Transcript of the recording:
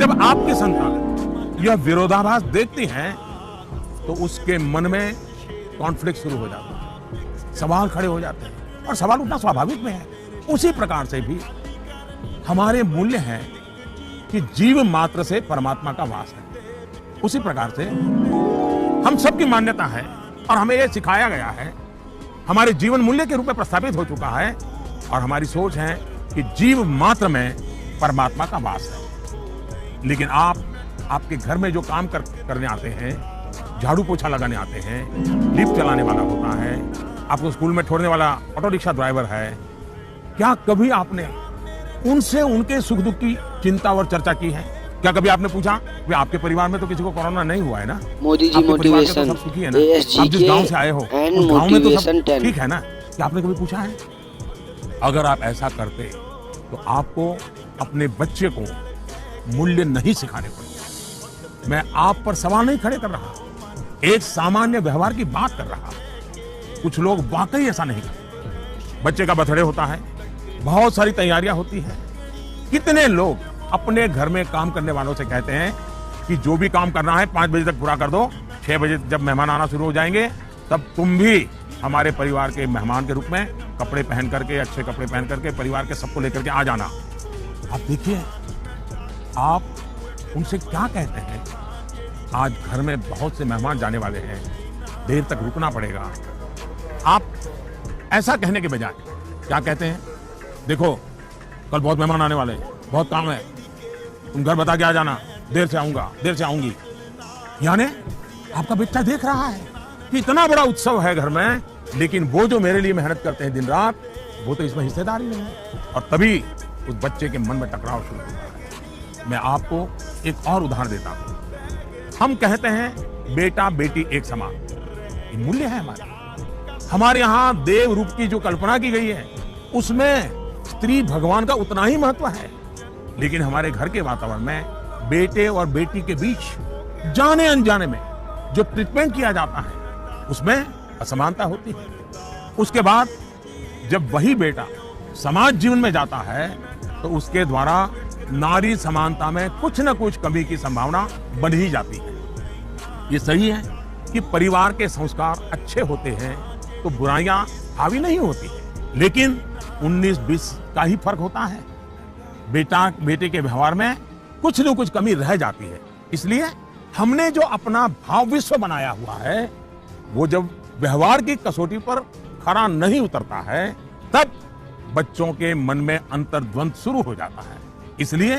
जब आपकी संतान यह विरोधाभास देखती हैं तो उसके मन में कॉन्फ्लिक्ट शुरू हो जाता है, सवाल खड़े हो जाते हैं और सवाल उठना स्वाभाविक में है। उसी प्रकार से भी हमारे मूल्य हैं कि जीव मात्र से परमात्मा का वास है। उसी प्रकार से हम सबकी मान्यता है और हमें यह सिखाया गया है, हमारे जीवन मूल्य के रूप में प्रस्थापित हो चुका है और हमारी सोच है कि जीव मात्र में परमात्मा का वास है। लेकिन आपके घर में जो काम करने आते हैं, झाड़ू पोछा लगाने आते हैं, लिफ्ट चलाने वाला होता है, आपको स्कूल में छोड़ने वाला ऑटो रिक्शा ड्राइवर है, क्या कभी आपने उनसे उनके सुख दुख की चिंता और चर्चा की है? क्या कभी आपने पूछा कि आपके परिवार में तो किसी को कोरोना नहीं हुआ है ना? मोदी जी आपके परिवार के मोटिवेशन, तो सब सुखी है ना? आप जिस गांव से आए हो उस गांव में तो सब ठीक है ना? क्या आपने कभी पूछा है? अगर आप ऐसा करते तो आपको अपने बच्चे को मूल्य नहीं सिखाने पड़ते। मैं आप पर सवाल नहीं खड़े कर रहा, एक सामान्य व्यवहार की बात कर रहा। कुछ लोग वाकई ऐसा नहीं करते। बच्चे का बर्थडे होता है, बहुत सारी तैयारियां होती हैं। कितने लोग अपने घर में काम करने वालों से कहते हैं कि जो भी काम करना है 5 बजे तक पूरा कर दो, 6 बजे जब मेहमान आना शुरू हो जाएंगे तब तुम भी हमारे परिवार के मेहमान के रूप में कपड़े पहन करके, अच्छे कपड़े पहन करके परिवार के सबको लेकर के आ जाना। आप देखिए, आप उनसे क्या कहते हैं? आज घर में बहुत से मेहमान जाने वाले हैं, देर तक रुकना पड़ेगा। आप ऐसा कहने के बजाय क्या कहते हैं? देखो, कल बहुत मेहमान आने वाले हैं, बहुत काम है, तुम घर बता के आ जाना, देर से आऊंगा, देर से आऊंगी। यानी आपका बच्चा देख रहा है कि इतना बड़ा उत्सव है घर में, लेकिन वो जो मेरे लिए मेहनत करते हैं दिन रात, वो तो इसमें हिस्सेदारी नहीं है। और तभी उस बच्चे के मन में टकराव शुरू होता है। मैं आपको एक और उदाहरण देता हूं। हम कहते हैं बेटा बेटी एक समान, ये मूल्य है हमारे यहाँ देव रूप की जो कल्पना की गई है उसमें स्त्री भगवान का उतना ही महत्व है। लेकिन हमारे घर के वातावरण में बेटे और बेटी के बीच जाने अनजाने में जो ट्रीटमेंट किया जाता है उसमें असमानता होती है। उसके बाद जब वही बेटा समाज जीवन में जाता है तो उसके द्वारा नारी समानता में कुछ न कुछ कमी की संभावना बढ़ ही जाती है। ये सही है कि परिवार के संस्कार अच्छे होते हैं तो बुराइयां हावी नहीं होती है, लेकिन 19-20 का ही फर्क होता है। बेटा बेटे के व्यवहार में कुछ न कुछ कमी रह जाती है। इसलिए हमने जो अपना भाव विश्व बनाया हुआ है वो जब व्यवहार की कसौटी पर खरा नहीं उतरता है तब बच्चों के मन में अंतर्द्वंद शुरू हो जाता है। इसलिए